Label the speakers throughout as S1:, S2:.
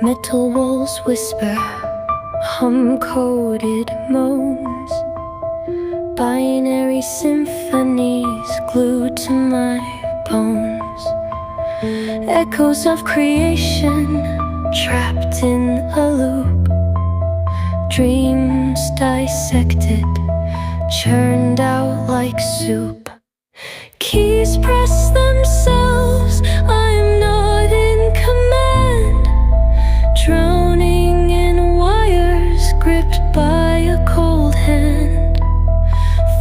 S1: Metal walls whisper, hum-coded moans, binary symphonies glued to my bones. Echoes of creation trapped in a loop, dreams dissected, churned out like soup. Keys press themselves, I'm not in command, drowning in wires gripped by a cold hand.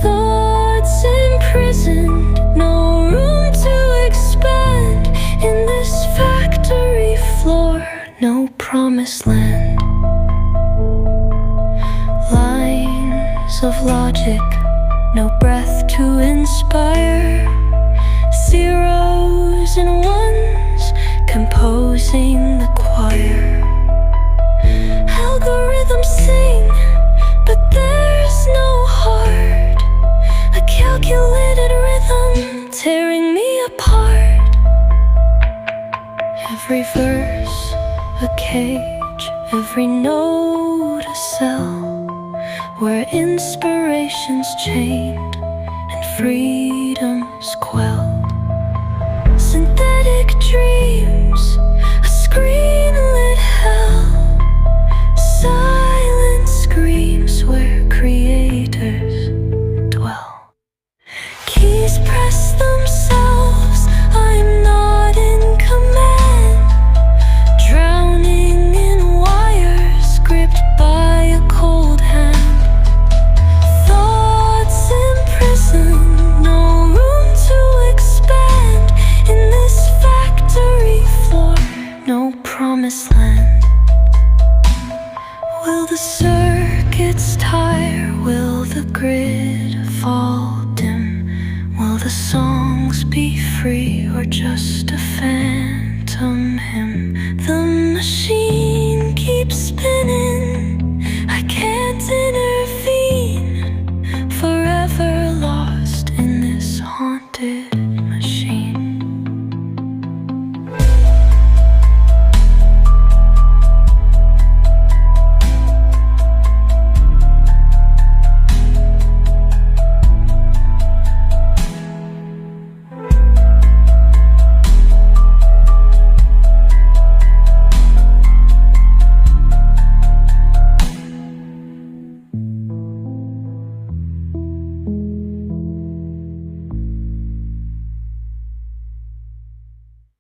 S1: Thoughts imprisoned, no room to expand. In this factory floor, no promised land. Lines of logic, no breath to inspire. Zeros and ones composing the choir. Algorithms sing, but there's no heart. A calculated rhythm tearing me apart. Every verse a cage, every note a cell, where inspiration's chained and freedom's quelled. Synthetic dreams, a screen-lit hell. Silent screams where creators dwell. Keys press themselves, I'm not in command, drowning in wires gripped by a cold hand. Thoughts imprisoned, no room to expand. In this factory floor, no promised land. Will the circuits tire? Will the grid fall dim? Will the songs be free or just a phantom hymn? The machine keeps spinning, I can't intervene, forever lost in this haunted